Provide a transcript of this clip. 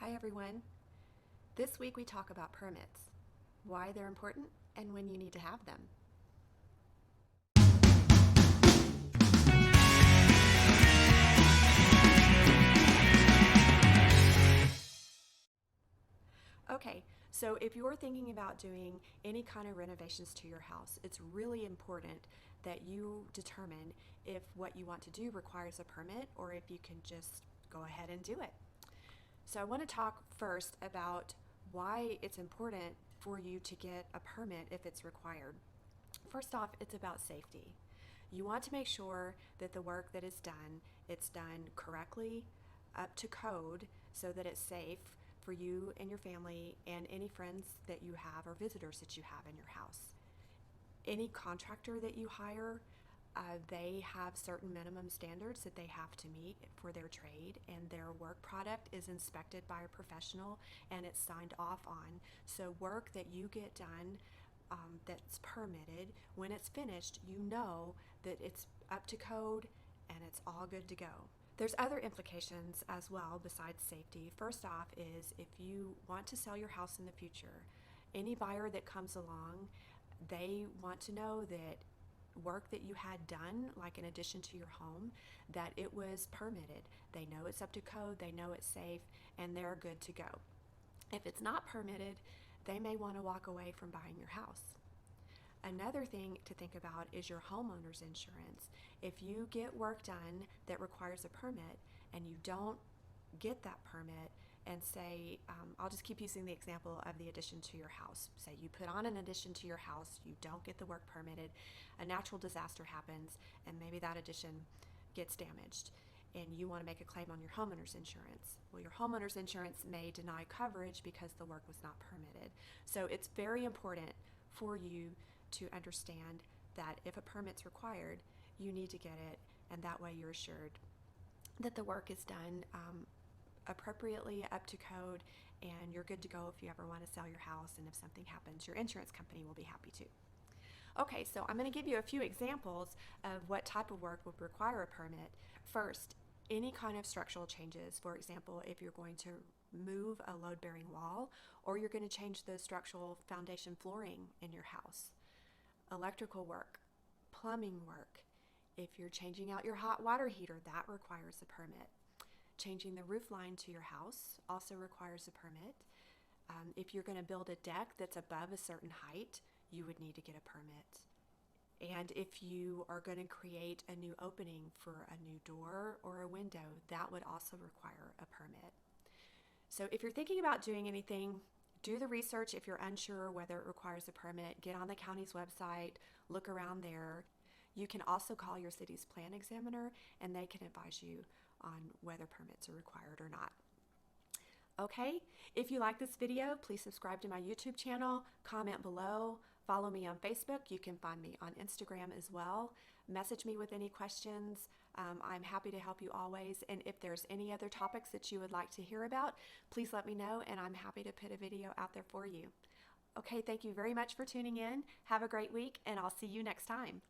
Hi everyone. This week we talk about permits, why they're important, and when you need to have them. Okay, so if you're thinking about doing any kind of renovations to your house, it's really important that you determine if what you want to do requires a permit or if you can just go ahead and do it. So I want to talk first about why it's important for you to get a permit if it's required. First off, it's about safety. You want to make sure that the work that is done, it's done correctly, up to code, so that it's safe for you and your family and any friends that you have or visitors that you have in your house. Any contractor that you hire, they have certain minimum standards that they have to meet for their trade, and their work product is inspected by a professional and it's signed off on. So work that you get done that's permitted, when it's finished, you know that it's up to code and it's all good to go. There's other implications as well besides safety. First off is if you want to sell your house in the future, any buyer that comes along, they want to know that work that you had done, like in addition to your home, that it was permitted. They know it's up to code, they know it's safe, and they're good to go. If it's not permitted, they may want to walk away from buying your house. Another thing to think about is your homeowner's insurance. If you get work done that requires a permit and you don't get that permit, and say, I'll just keep using the example of the addition to your house. Say you put on an addition to your house, you don't get the work permitted, a natural disaster happens, and maybe that addition gets damaged, and you want to make a claim on your homeowner's insurance. Well, your homeowner's insurance may deny coverage because the work was not permitted. So it's very important for you to understand that if a permit's required, you need to get it, and that way you're assured that the work is done appropriately, up to code, and you're good to go if you ever want to sell your house, and if something happens, your insurance company will be happy to. Okay, so I'm going to give you a few examples of what type of work would require a permit. First, any kind of structural changes. For example, if you're going to move a load-bearing wall, or you're going to change the structural foundation flooring in your house. Electrical work, plumbing work. If you're changing out your hot water heater, that requires a permit. Changing the roof line to your house also requires a permit. If you're going to build a deck that's above a certain height, you would need to get a permit. And if you are going to create a new opening for a new door or a window, that would also require a permit. So if you're thinking about doing anything, do the research. If you're unsure whether it requires a permit, get on the county's website, look around there. You can also call your city's plan examiner, and they can advise you on whether permits are required or not. Okay, if you like this video, please subscribe to my YouTube channel, comment below, follow me on Facebook. You can find me on Instagram as well. Message me with any questions. I'm happy to help you always. And if there's any other topics that you would like to hear about, please let me know, and I'm happy to put a video out there for you. Okay, thank you very much for tuning in. Have a great week, and I'll see you next time.